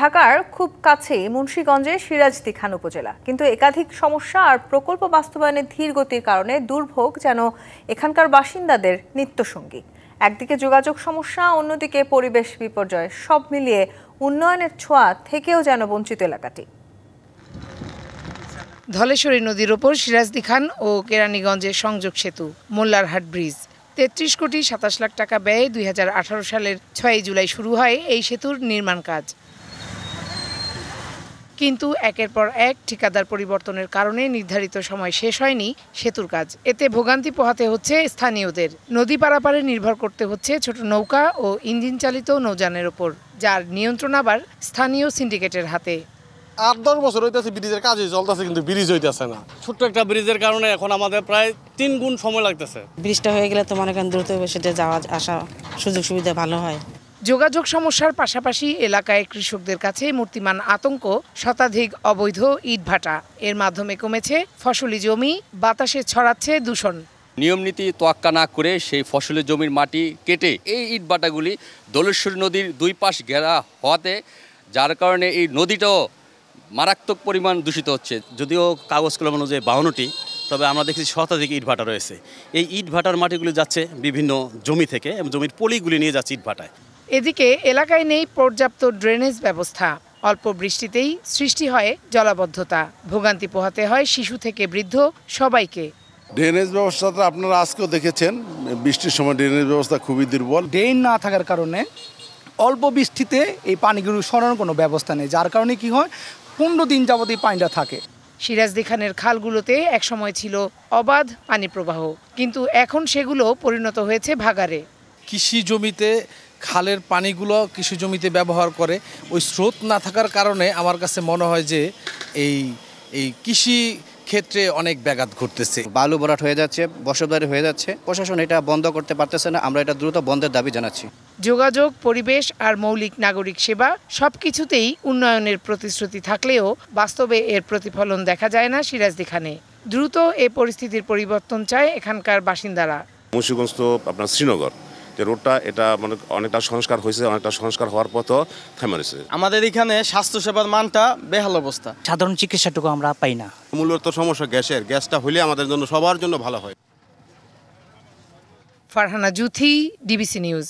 ঢাকার খুব কাছেই মুন্সিগঞ্জের সিরাজদি খান উপজেলা, কিন্তু একাধিক সমস্যা আর প্রকল্প বাস্তবায়নের ধীর গতির কারণে দুর্ভোগ যেন এখানকার বাসিন্দাদের নিত্যসঙ্গী। একদিকে যোগাযোগ সমস্যা, অন্যদিকে পরিবেশ বিপর্যয়, সব মিলিয়ে উন্নয়নের ছোঁয়া থেকেও যেন বঞ্চিত এলাকাটি। ধলেশ্বরী নদীর ওপর সিরাজদি খান ও কেরানীগঞ্জের সংযোগ সেতু মোল্লারহাট ব্রিজ ৩৩ কোটি ২৭ লাখ টাকা ব্যয়ে ২০১৮ সালের ৬ জুলাই শুরু হয় এই সেতুর নির্মাণ কাজ। কিন্তু একের পর এক ঠিকাদার পরিবর্তনের কারণে নির্ধারিত সময় শেষ হয়নি সেতুর কাজ। এতে ভোগান্তি পোহাতে হচ্ছে স্থানীয়দের। নদী পারাপারে নির্ভর করতে হচ্ছে ছোট নৌকা ও ইঞ্জিন চালিত নৌযানের ওপর, যার নিয়ন্ত্রণ আবার স্থানীয় সিন্ডিকেটের হাতে। ৮-১০ বছর হইতেছে ব্রিজের কাজই চলতেছে, কিন্তু ব্রিজ হইতেছে না। ছোট্ট একটা ব্রিজের কারণে এখন আমাদের প্রায় ৩ গুণ সময় লাগতেছে। ব্রিজটা হয়ে গেলে তো মনে করেন দ্রুত সেটা যাওয়া আসা সুযোগ সুবিধা ভালো হয়। যোগাযোগ সমস্যার পাশাপাশি এলাকায় কৃষকদের কাছে মূর্তিমান আতঙ্ক শতাধিক অবৈধ ইটভাটা। এর মাধ্যমে কমেছে ফসলি জমি, বাতাসে ছড়াচ্ছে দূষণ। নিয়ম নীতি তোয়াক্কা না করে সেই ফসলি জমির মাটি কেটে এই ইটভাটাগুলি ধলেশ্বরী নদীর দুই পাশ ঘেরা হওয়াতে যার কারণে এই নদীটাও মারাত্মক পরিমাণ দূষিত হচ্ছে। যদিও কাগজ কলম অনুযায়ী ৫২টি, তবে আমরা দেখেছি শতাধিক ইটভাটা রয়েছে। এই ইটভাটার মাটিগুলি যাচ্ছে বিভিন্ন জমি থেকে এবং জমির পলিগুলি নিয়ে যাচ্ছে ইটভাটায়। এদিকে এলাকায় নেই পর্যাপ্ত ড্রেনেজ ব্যবস্থা। অল্প বৃষ্টিতেই সৃষ্টি হয় জলাবদ্ধতা। ভোগান্তি পোহাতে হয় শিশু থেকে বৃদ্ধ সবাইকে। ড্রেনেজ ব্যবস্থাটা আপনারা আজকেও দেখেছেন, বৃষ্টির সময় ড্রেনেজ ব্যবস্থা খুবই দুর্বল। ড্রেন না থাকার কারণে অল্প বৃষ্টিতে এই পানিগুলো সরানোর কোনো ব্যবস্থা নেই, যার কারণে কি হয় ১৫ দিন যাবত এই পানিটা থাকে। সিরাজদি খানের খালগুলোতে একসময় ছিল অবাধ পানি প্রবাহ, কিন্তু এখন সেগুলো পরিণত হয়েছে ভাগাড়ে। কৃষি জমিতে খালের পানিগুলো কৃষি জমিতে ব্যবহার করে, ওই স্রোত না থাকার কারণে আমার কাছে মনে হয় যে এই কৃষি ক্ষেত্রে অনেক ব্যাঘাত ঘটতেছে। বালু ভরাট হয়ে যাচ্ছে, বসতবাড়ি হয়ে যাচ্ছে। প্রশাসন এটা বন্ধ করতে পারতেছে না। আমরা এটা দ্রুত বন্ধের দাবি জানাচ্ছি। যোগাযোগ, পরিবেশ আর মৌলিক নাগরিক সেবা সবকিছুতেই উন্নয়নের প্রতিশ্রুতি থাকলেও বাস্তবে এর প্রতিফলন দেখা যায় না সিরাজদি খানে। দ্রুত এ পরিস্থিতির পরিবর্তন চায় এখানকার বাসিন্দারা। মুন্সিগঞ্জ তো আপনার শ্রীনগর যে রোডটা, এটা মানে অনেকটা সংস্কার হয়েছে, অনেকটা সংস্কার হওয়ার পথও থেমে রয়েছে। আমাদের এখানে স্বাস্থ্যসেবার মানটা বেহাল অবস্থা। সাধারণ চিকিৎসাটুকু আমরা পাই না। মূলত সমস্যা গ্যাসটা হলে আমাদের জন্য সবার জন্য ভালো হয়। Farhana Juthi, DBC news.